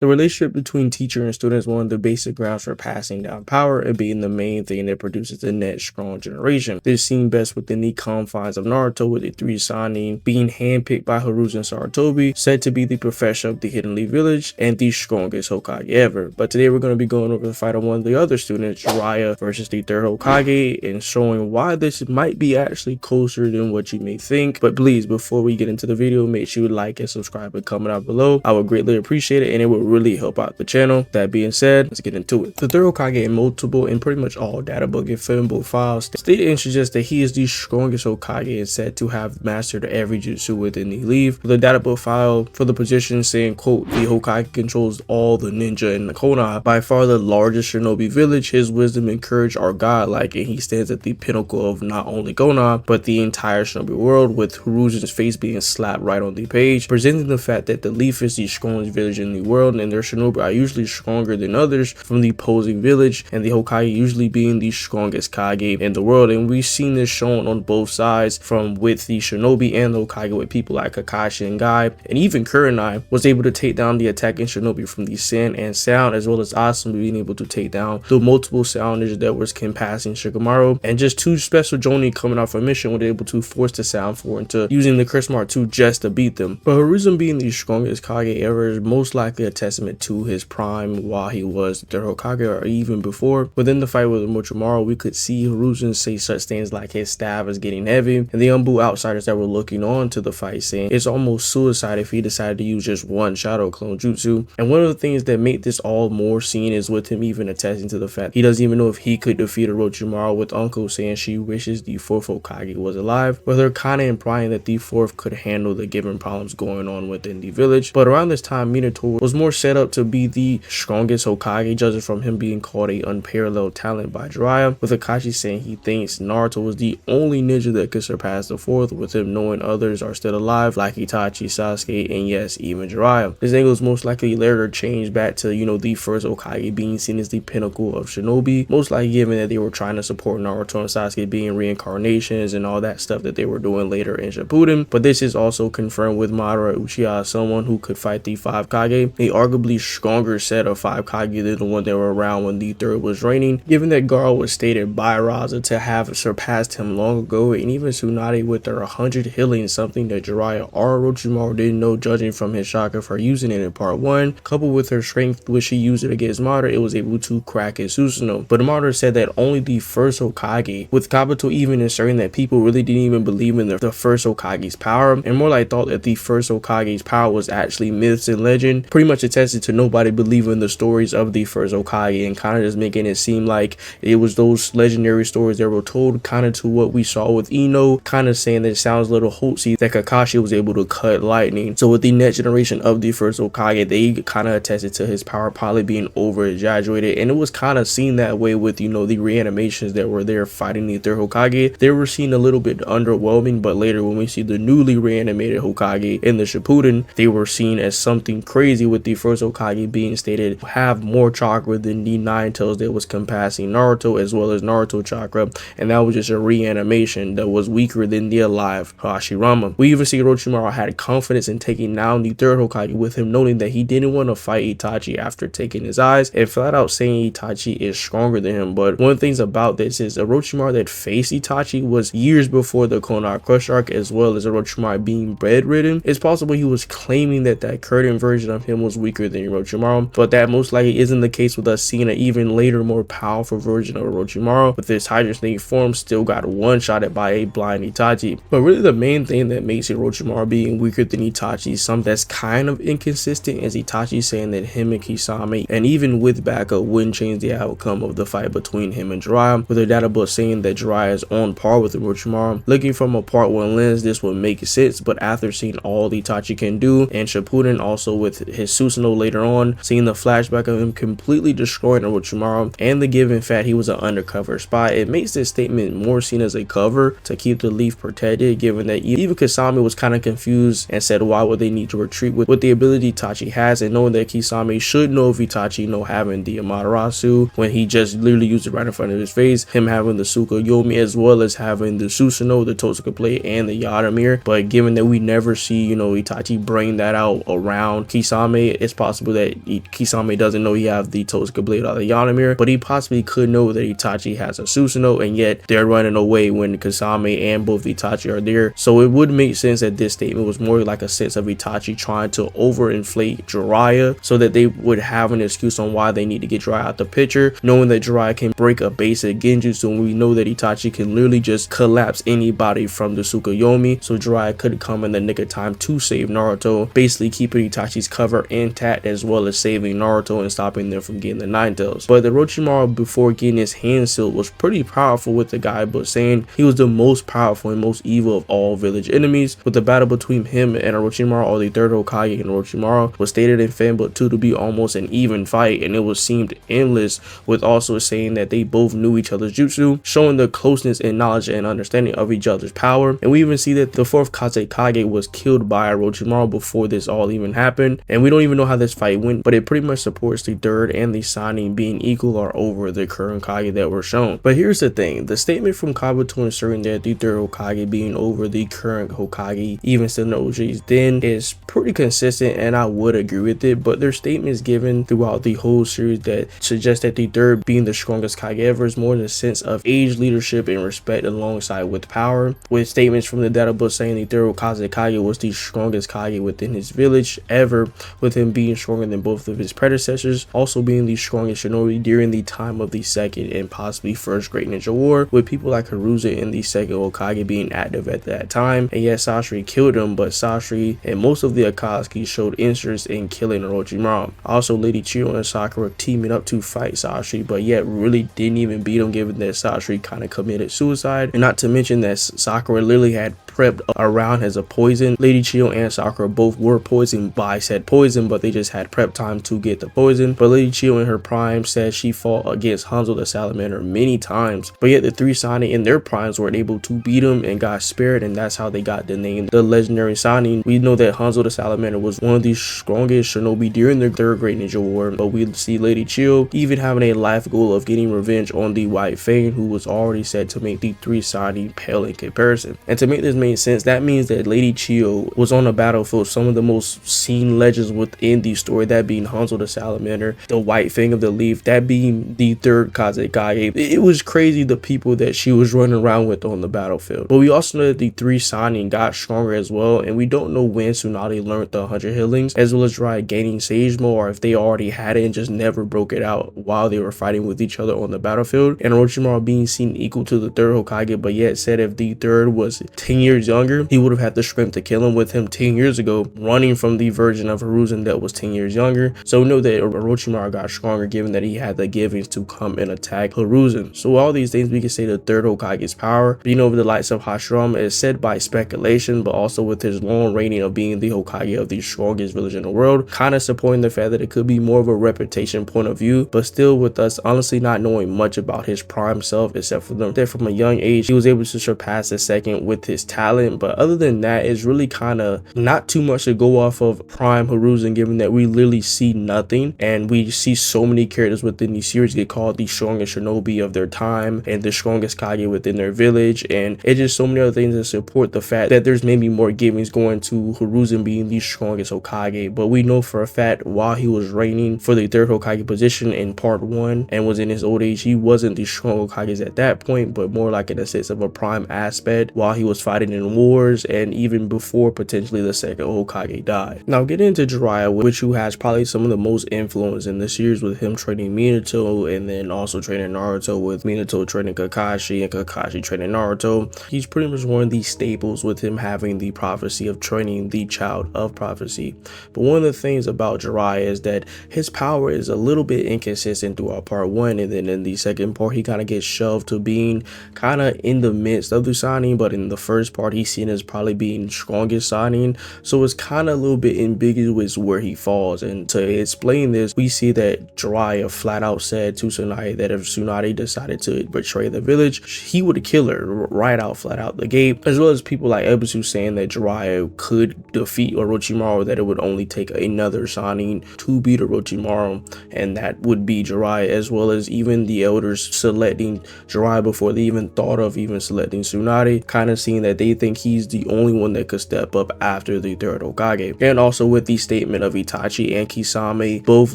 The relationship between teacher and student is one of the basic grounds for passing down power and being the main thing that produces the next strong generation. This is seen best within the confines of Naruto, with the three Sannin being handpicked by Hiruzen Sarutobi, said to be the professor of the Hidden Leaf Village and the strongest Hokage ever. But today we're going to be going over the fight of one of the other students, Jiraiya versus the Third Hokage, and showing why this might be actually closer than what you may think. But please, before we get into the video, make sure you like and subscribe and comment out below. I would greatly appreciate it, and it would really help out the channel. That being said, let's get into it. The Third Hokage in multiple and pretty much all data book and film book files stated and suggests that he is the strongest Hokage and said to have mastered every jutsu within the leaf. The data book file for the position saying, quote, the Hokage controls all the ninja in the Konoha, by far the largest shinobi village. His wisdom and courage are godlike, and he stands at the pinnacle of not only Konoha but the entire shinobi world, with Hiruzen's face being slapped right on the page, presenting the fact that the leaf is the strongest village in the world, and their shinobi are usually stronger than others from the opposing village, and the Hokage usually being the strongest Kage in the world. And we've seen this shown on both sides, from with the shinobi and the Hokage, with people like Kakashi and Guy, and even Kurenai was able to take down the attacking shinobi from the sand and sound, as well as Asuma being able to take down the multiple sound ninjas that was compassing Shikamaru, and just two special Jonin coming off a mission were able to force the sound four into using the Charisma Art 2 just to beat them. But Hiruzen being the strongest Kage ever is most likely a testament to his prime while he was the Third Hokage, or even before. Within the fight with Orochimaru, we could see Hiruzen say such things like his staff is getting heavy, and the Umbu outsiders that were looking on to the fight saying it's almost suicide if he decided to use just one shadow clone jutsu. And one of the things that make this all more seen is with him even attesting to the fact he doesn't even know if he could defeat Orochimaru, with Uncle saying she wishes the fourth Hokage was alive, with her kinda implying that the fourth could handle the given problems going on within the village. But around this time, Minato was more set up to be the strongest Hokage, judging from him being called a unparalleled talent by Jiraiya, with Akashi saying he thinks Naruto was the only ninja that could surpass the fourth, with him knowing others are still alive like Itachi, Sasuke, and yes, even Jiraiya. This angle is most likely later changed back to, the first Hokage being seen as the pinnacle of shinobi, most likely given that they were trying to support Naruto and Sasuke being reincarnations and all that stuff that they were doing later in Shippuden. But this is also confirmed with Madara Uchiha, someone who could fight the five Kage, a arguably stronger set of five Kage than the one that were around when the third was reigning, given that Garo was stated by Raza to have surpassed him long ago, and even Tsunade with their 100 healing, something that Jiraiya or Orochimaru didn't know, judging from his chakra for using it in part 1, coupled with her strength which she used it against Madara, it was able to crack his Susanoo. But Madara said that only the first Hokage, with Kabuto even asserting that people really didn't even believe in the first Hokage's power, and more like thought that the first Hokage's power was actually myths and legend, pretty much attested to nobody believing the stories of the first Hokage, and kind of just making it seem like it was those legendary stories that were told, kind of to what we saw with Ino, kind of saying that it sounds a little hopesy that Kakashi was able to cut lightning. So with the next generation of the first Hokage, they kind of attested to his power probably being over exaggerated, and it was kind of seen that way with the reanimations that were there fighting the third Hokage. They were seen a little bit underwhelming, but later when we see the newly reanimated Hokage in the Shippuden, they were seen as something crazy, with the first Hokage being stated to have more chakra than the nine tails that was compassing Naruto, as well as Naruto chakra, and that was just a reanimation that was weaker than the alive Hashirama. We even see Orochimaru had confidence in taking down the third Hokage, with him noting that he didn't want to fight Itachi after taking his eyes, and flat out saying Itachi is stronger than him. But one of the things about this is Orochimaru that faced Itachi was years before the Konoha Crush arc, as well as Orochimaru being bedridden. It's possible he was claiming that current version of him was weaker than Orochimaru, but that most likely isn't the case, with us seeing an even later more powerful version of Orochimaru, with his Hydra Snake form still got one-shotted by a blind Itachi. But really the main thing that makes Orochimaru being weaker than Itachi is something that's kind of inconsistent, as Itachi saying that him and Kisame, and even with backup, wouldn't change the outcome of the fight between him and Jiraiya, with their data book saying that Jiraiya is on par with Orochimaru. Looking from a part 1 lens, this would make sense, but after seeing all Itachi can do, and Shippuden also with his Susanoo later on, seeing the flashback of him completely destroying Orochimaru, and the given fact he was an undercover spy, it makes this statement more seen as a cover to keep the leaf protected, given that even Kisame was kind of confused and said why would they need to retreat with the ability Itachi has, and knowing that Kisame should know of Itachi having the Amaterasu when he just literally used it right in front of his face, him having the Tsukuyomi as well as having the Susanoo, the Totsuka plate, and the Yaramir. But given that we never see Itachi bring that out around Kisame, it's possible that Kisame doesn't know he have the Totsuka blade or the Yanamir, but he possibly could know that Itachi has a Susanoo, and yet they're running away when Kisame and both Itachi are there. So it would make sense that this statement was more like a sense of Itachi trying to overinflate Jiraiya so that they would have an excuse on why they need to get Jiraiya out the picture, knowing that Jiraiya can break a basic genjutsu, and we know that Itachi can literally just collapse anybody from the Tsukuyomi, so Jiraiya could come in the nick of time to save Naruto, basically keeping Itachi's cover intact as well as saving Naruto and stopping them from getting the Nine Tails. But the Orochimaru, before getting his hand sealed, was pretty powerful with the guy, but saying he was the most powerful and most evil of all village enemies. With the battle between him and Orochimaru, or the Third Hokage and Orochimaru, was stated in Fanbook 2 to be almost an even fight, and it was seemed endless, with also saying that they both knew each other's jutsu, showing the closeness and knowledge and understanding of each other's power. And we even see that the fourth Kazekage was killed by Orochimaru before this all even happened, and we don't even know how this fight went, but it pretty much supports the third and the Sannin being equal or over the current Kage that were shown. But here's the thing, the statement from Kabuto asserting that the third Hokage being over the current Hokage, even still no OG's then, is pretty consistent, and I would agree with it, but their statements given throughout the whole series that suggest that the third being the strongest Kage ever is more in a sense of age, leadership, and respect alongside with power, with statements from the data book saying the third Kazekage was the strongest Kage within his village ever, with him being stronger than both of his predecessors, also being the strongest shinobi during the time of the second and possibly first Great Ninja War, with people like Hiruzen and the second Hokage being active at that time. And yes, Sasori killed him, but Sasori and most of the Akatsuki showed interest in killing Orochimaru. Also, Lady Chiyo and Sakura teaming up to fight Sasori, but yet really didn't even beat him, given that Sasori kind of committed suicide. And not to mention that Sakura literally had prepped around as a poison. Lady Chiyo and Sakura both were poisoned by said poison, but they just had prep time to get the poison. But Lady Chiyo in her prime said she fought against Hanzo the Salamander many times, but yet the three Sannin in their primes were able to beat him and got spared, and that's how they got the name the Legendary Sannin. We know that Hanzo the Salamander was one of the strongest shinobi during the third Great Ninja War, but we see Lady Chiyo even having a life goal of getting revenge on the White Fang, who was already said to make the three Sannin pale in comparison. And to make this make sense, that means that Lady Chiyo was on the battlefield some of the most seen legends within the story, that being Hanzo the Salamander, the White Fang of the Leaf, that being the third Kazekage. It was crazy the people that she was running around with on the battlefield. But we also know that the three Sannin got stronger as well, and we don't know when Tsunade learned the 100 healings, as well as Jiraiya gaining Sage Mode, or if they already had it and just never broke it out while they were fighting with each other on the battlefield. And Orochimaru being seen equal to the third Hokage, but yet said if the third was 10 years younger, he would have had the strength to kill him, with him 10 years ago running from the version of Hiruzen that was 10 years younger. So we know that Orochimaru got stronger, given that he had the givings to come and attack Hiruzen. So all these things we can say the third Hokage's power, being over the likes of Hashirama, is said by speculation, but also with his long reigning of being the Hokage of the strongest village in the world, kind of supporting the fact that it could be more of a reputation point of view, but still with us honestly not knowing much about his prime self, except for that from a young age he was able to surpass the second with his talent. But other than that, it's really kind of not too much to go off of prime Hiruzen, given that we literally see nothing, and we see so many characters within these series get called the strongest shinobi of their time and the strongest Kage within their village, and it's just so many other things that support the fact that there's maybe more givings going to Hiruzen being the strongest Hokage. But we know for a fact while he was reigning for the third Hokage position in part 1 and was in his old age, he wasn't the strong Hokages at that point, but more like in a sense of a prime aspect while he was fighting in wars and even before potentially the second Hokage died. Now getting into Jiraiya, which who has probably some of the most influence in the series, with him training Minato and then also training Naruto, with Minato training Kakashi and Kakashi training Naruto. He's pretty much one of these staples, with him having the prophecy of training the child of prophecy. But one of the things about Jiraiya is that his power is a little bit inconsistent throughout part 1, and then in the second part he kind of gets shoved to being kind of in the midst of the Sannin, but in the first part he's seen as probably being strongest Sannin, so it's kind of a little bit ambiguous where he falls. And to explain this, we see that Jiraiya flat out said to Tsunade that if Tsunade decided to betray the village, he would kill her right out, flat out the gate, as well as people like Ebisu saying that Jiraiya could defeat Orochimaru, that it would only take another Sannin to beat Orochimaru, and that would be Jiraiya, as well as even the elders selecting Jiraiya before they even thought of even selecting Tsunade, kind of seeing that they they think he's the only one that could step up after the third Hokage. And also with the statement of Itachi and Kisame both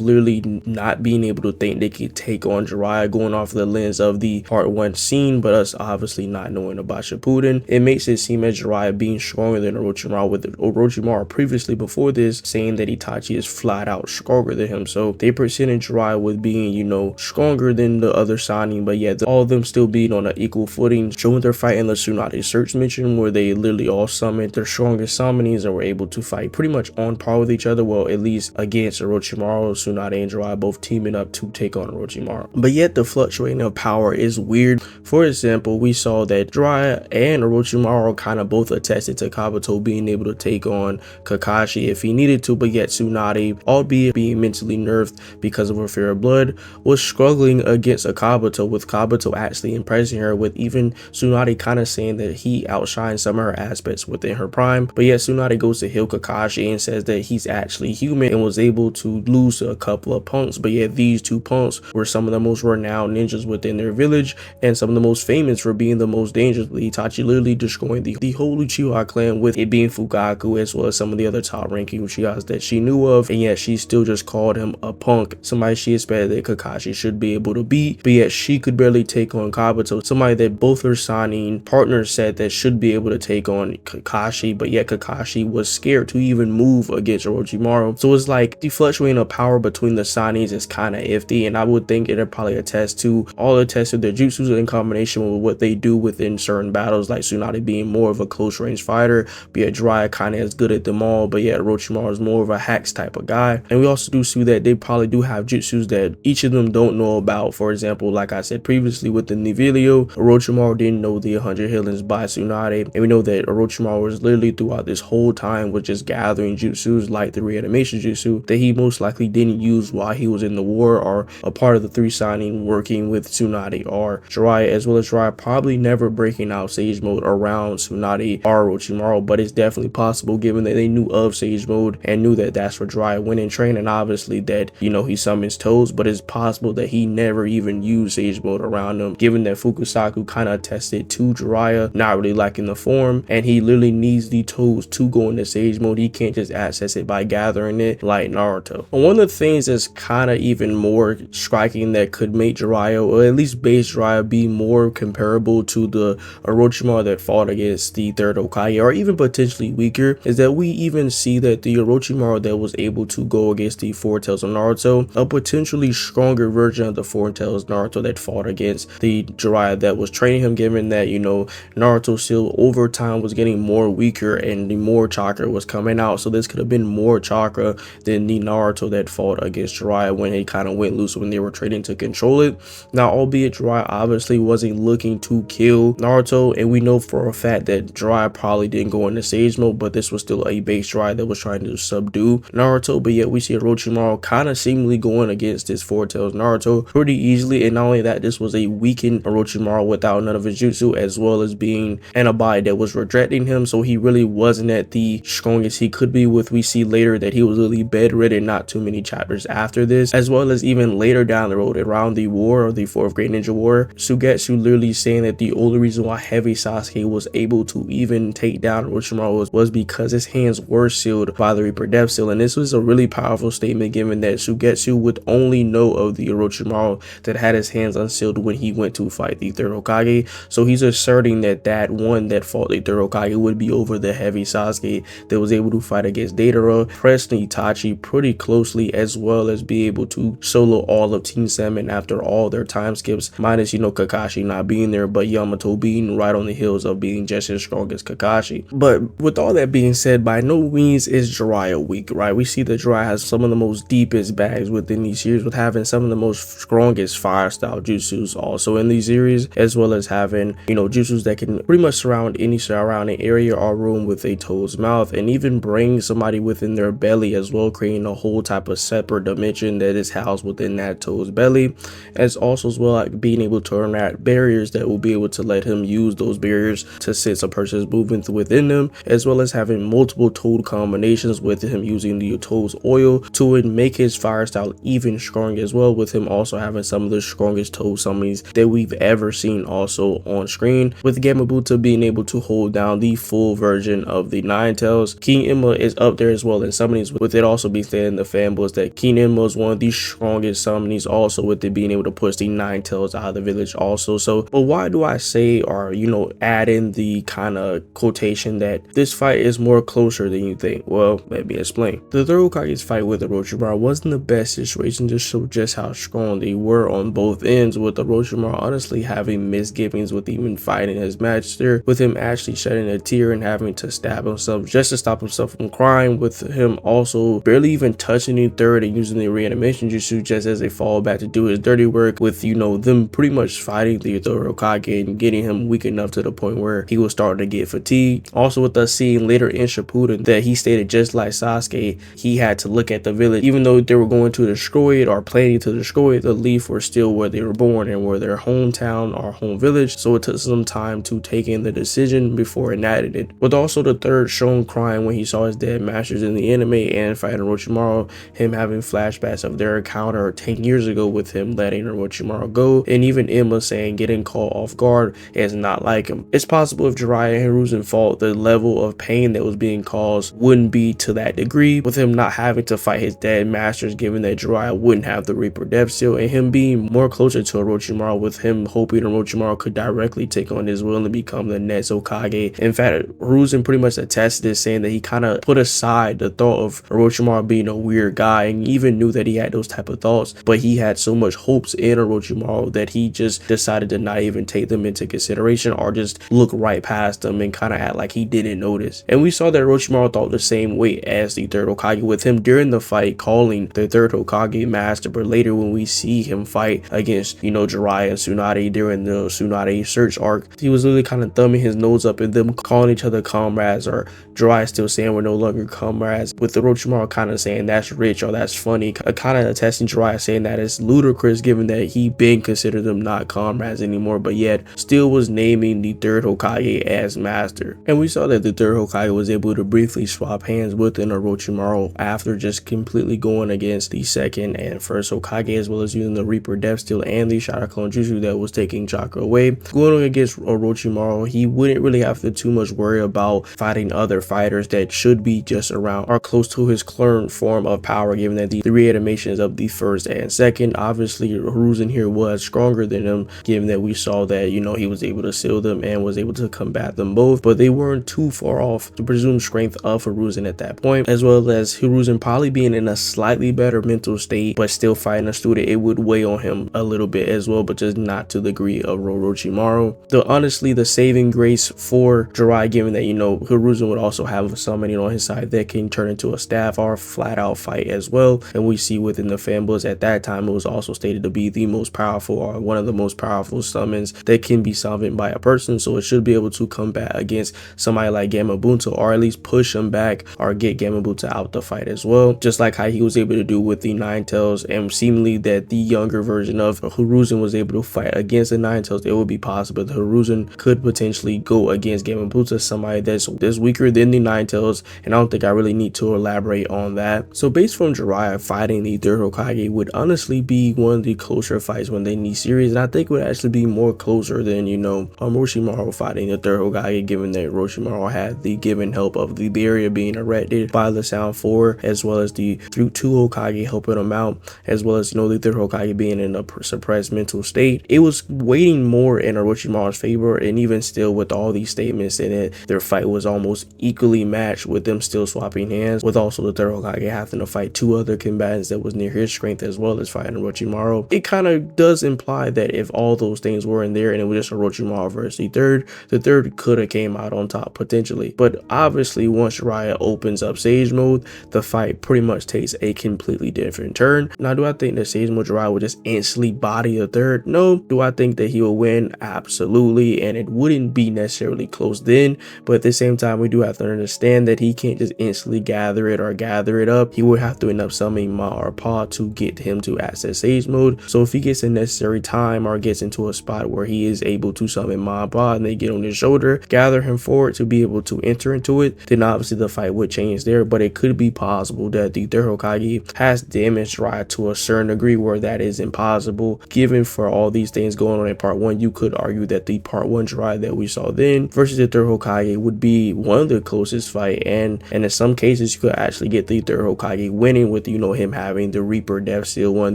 literally not being able to think they could take on Jiraiya, going off the lens of the part 1 scene, but us obviously not knowing about Shippuden, it makes it seem as Jiraiya being stronger than Orochimaru, with Orochimaru previously before this saying that Itachi is flat out stronger than him. So they presented Jiraiya with being, you know, stronger than the other Sannin, but yet all of them still being on an equal footing, showing their fight in the Tsunade search mission where they literally all summoned their strongest summonings and were able to fight pretty much on par with each other, well at least against Orochimaru. Tsunade and Jiraiya both teaming up to take on Orochimaru. But yet the fluctuating of power is weird. For example, we saw that Jiraiya and Orochimaru kind of both attested to Kabuto being able to take on Kakashi if he needed to, but yet Tsunade, albeit being mentally nerfed because of her fear of blood, was struggling against a Kabuto, with Kabuto actually impressing her, with even Tsunade kind of saying that he outshines some of her aspects within her prime. But yet Tsunade goes to heal Kakashi and says that he's actually human and was able to lose to a couple of punks, but yet these two punks were some of the most renowned ninjas within their village and some of the most famous for being the most dangerous, with Itachi literally destroying the whole Uchiha clan, with it being Fugaku as well as some of the other top ranking Uchihas that she knew of, and yet she still just called him a punk, somebody she expected that Kakashi should be able to beat, but yet she could barely take on Kabuto, somebody that both her Sannin partners said that should be able to take on Kakashi, but yet Kakashi was scared to even move against Orochimaru. So it's like the fluctuating of power between the Sannins is kind of iffy, and I would think it'll probably attest to their jutsus in combination with what they do within certain battles, like Tsunade being more of a close range fighter, but yet Jiraiya kind of is good at them all, but yet Orochimaru is more of a hacks type of guy. And we also do see that they probably do have jutsus that each of them don't know about. For example, like I said previously with the Nivelio, Orochimaru didn't know the 100 healings by Tsunade, and we know that Orochimaru was literally throughout this whole time was just gathering jutsus like the reanimation jutsu that he most likely didn't use while he was in the war or a part of the 3 Sannin working with Tsunade or Jiraiya, as well as Jiraiya probably never breaking out Sage Mode around Tsunade or Orochimaru, but it's definitely possible given that they knew of Sage Mode and knew that that's where Jiraiya went in training, obviously that, you know, he summons toes, but it's possible that he never even used Sage Mode around them, given that Fukusaku kind of attested to Jiraiya not really liking the form, and he literally needs the toes to go into Sage Mode. He can't just access it by gathering it like Naruto. And one of the things that's kind of even more striking that could make Jiraiya, or at least base Jiraiya, be more comparable to the Orochimaru that fought against the third Hokage, or even potentially weaker, is that we even see that the Orochimaru that was able to go against the Four Tails of Naruto, a potentially stronger version of the Four Tails Naruto that fought against the Jiraiya that was training him, given that, you know, Naruto still over time was getting more weaker and the more chakra was coming out, so this could have been more chakra than the Naruto that fought against Jiraiya when he kind of went loose when they were trading to control it. Now, albeit Jiraiya obviously wasn't looking to kill Naruto, and we know for a fact that Jiraiya probably didn't go into Sage Mode, but this was still a base Jiraiya that was trying to subdue Naruto, but yet we see Orochimaru kind of seemingly going against his Four Tails Naruto pretty easily, and not only that, this was a weakened Orochimaru without none of his jutsu, as well as being an Abai that was rejecting him, so he really wasn't at the strongest he could be, with we see later that he was really bedridden not too many chapters after this, as well as even later down the road around the war or the Fourth Great Ninja War, Sugetsu literally saying that the only reason why Heavy Sasuke was able to even take down Orochimaru was because his hands were sealed by the Reaper Death Seal, and this was a really powerful statement given that Sugetsu would only know of the Orochimaru that had his hands unsealed when he went to fight the Third Hokage, so he's asserting that that one that fought the Third Hokage would be over the Heavy Sasuke that was able to fight against Deidara, pressing Itachi pretty closely, as well as be able to solo all of Team Salmon after all their time skips, minus, you know, Kakashi not being there, but Yamato being right on the heels of being just as strong as Kakashi. But with all that being said, by no means is Jiraiya weak, right? We see that Jiraiya has some of the most deepest bags within these series, with having some of the most strongest fire style jutsus also in these series, as well as having, you know, jutsus that can pretty much surround any surrounding area or room with a toad's mouth, and even bring somebody within their belly as well, creating a whole type of separate dimension that is housed within that toad's belly, as also as well like being able to enact barriers that will be able to let him use those barriers to sense a person's movement within them, as well as having multiple toad combinations with him using the toad's oil to make his fire style even stronger as well, with him also having some of the strongest toad summonings that we've ever seen also on screen, with Gamabuta being able to hold down the full version of the Nine Tails. King Emma is up there as well in summonings, with it also being said in the fanboys that King Emma is one of the strongest summonings, also with it being able to push the Nine Tails out of the village also. So, but why do I say, or add in the kind of quotation that this fight is more closer than you think? Well, let me explain. The Third Hokage's fight with Orochimaru wasn't the best situation to show just how strong they were on both ends, with Orochimaru honestly having misgivings with even fighting his master, with him actually shedding a tear and having to stab himself just to stop himself from crying, with him also barely even touching the third and using the reanimation jutsu just as a fallback to do his dirty work, with them pretty much fighting the Third Hokage and getting him weak enough to the point where he was starting to get fatigued. Also, with us seeing later in Shippuden that he stated, just like Sasuke, he had to look at the village, even though they were going to destroy it or planning to destroy it, the Leaf were still where they were born and were their hometown or home village, so it took some time to take in the decision before enacting it. With also the third shown crying when he saw his dead masters in the anime and fighting Orochimaru, him having flashbacks of their encounter 10 years ago with him letting Orochimaru go, and even Emma saying getting caught off guard is not like him. It's possible if Jiraiya and Hiruzen fought, the level of pain that was being caused wouldn't be to that degree, with him not having to fight his dead masters, given that Jiraiya wouldn't have the Reaper Death Seal, and him being more closer to Orochimaru, with him hoping Orochimaru could directly take on his will and become the next Hokage. In fact, Hiruzen pretty much attested this, saying that he kind of put aside the thought of Orochimaru being a weird guy, and even knew that he had those type of thoughts, but he had so much hopes in Orochimaru that he just decided to not even take them into consideration or just look right past them and kind of act like he didn't notice. And we saw that Orochimaru thought the same way as the Third Hokage, with him during the fight calling the Third Hokage master, but later when we see him fight against Jiraiya and Tsunade during the Tsunade search arc, he was literally kind of thumbing his nose up at them calling each other comrades, or Jiraiya still saying we're no longer comrades, with Orochimaru kind of saying that's rich or that's funny, kind of attesting Jiraiya saying that it's ludicrous given that he been considered them not comrades anymore, but yet still was naming the Third Hokage as master. And we saw that the Third Hokage was able to briefly swap hands with an Orochimaru after just completely going against the second and first Hokage, as well as using the Reaper Death Steel and the Shadow Clone Jutsu that was taking chakra away. Going against Orochimaru, he wouldn't really have to too much worry about fighting other fighters that should be just around or close to his current form of power, given that the reanimations of the first and second, obviously Hiruzen here was stronger than him, given that we saw that he was able to seal them and was able to combat them both, but they weren't too far off the presumed strength of Hiruzen at that point, as well as Hiruzen probably being in a slightly better mental state but still fighting a student. It would weigh on him a little bit as well, but just not to the degree of Orochimaru. Honestly, the saving grace for Jiraiya, given that Hiruzen would also have a summoning on his side that can turn into a staff or flat out fight as well, and we see within the fanboys at that time it was also stated to be the most powerful or one of the most powerful summons that can be summoned by a person, so it should be able to combat against somebody like Gamabunta, or at least push him back or get Gamabunta out the fight as well, just like how he was able to do with the Nine Tails, and seemingly that the younger version of Hiruzen was able to fight against the Nine Tails. It would be possible that Hiruzen could potentially go against Gamabunta, somebody that's weaker than the Nine Tails, and I don't think I really need to elaborate on that. So based from Jiraiya fighting the Third Hokage would honestly be one of the closer fights within the series, and I think would actually be more closer than Orochimaru fighting the Third Hokage, given that Orochimaru had the given help of the barrier being erected by the Sound 4, as well as the two Hokage helping him out, as well as the Third Hokage being in a suppressed mental state. It was weighing more in Orochimaru's favor, and even still with all these statements in it, their fight was almost equally matched, with them still swapping hands, with also the Third Hokage having to fight two other combatants that was near his strength as well as fighting Orochimaru. It kind of does imply that if all those things were in there and it was just Orochimaru versus the third could have came out on top potentially, but obviously once Jiraiya opens up Sage Mode, the fight pretty much takes a completely different turn. Now, do I think that Sage Mode Jiraiya would just instantly body the third? No. Do I think that he will win? Absolutely, and it wouldn't be necessarily close then, but at the same time we do have to understand that he can't just instantly gather it up. He would have to end up summoning Ma or Pa to get him to access Sage Mode. So if he gets the necessary time or gets into a spot where he is able to summon Ma and Pa and they get on his shoulder, gather him forward to be able to enter into it, then obviously the fight would change there. But it could be possible that the Third Hokage has damaged Jiraiya to a certain degree where that is impossible, given for all these things going on in part 1. You could argue that the part 1 Jiraiya that we saw saw then versus the Third Hokage would be one of the closest fight, and in some cases you could actually get the Third Hokage winning with, you know, him having the Reaper Death Seal, one of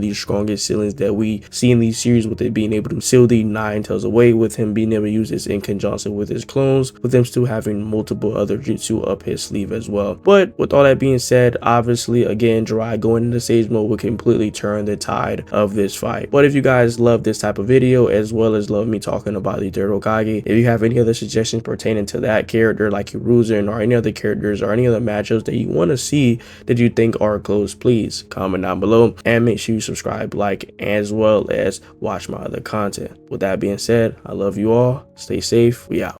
the strongest sealings that we see in these series, with it being able to seal the Nine Tails away, with him being able to use this in conjunction with his clones, with him still having multiple other jutsu up his sleeve as well. But with all that being said, obviously again, Jiraiya going into Sage Mode would completely turn the tide of this fight. But if you guys love this type of video, as well as love me talking about the Third Hokage, if you have any other suggestions pertaining to that character like Hiruzen, or any other characters or any other matchups that you want to see that you think are close, please comment down below, and make sure you subscribe, like, as well as watch my other content. With that being said, I love you all. Stay safe. We out.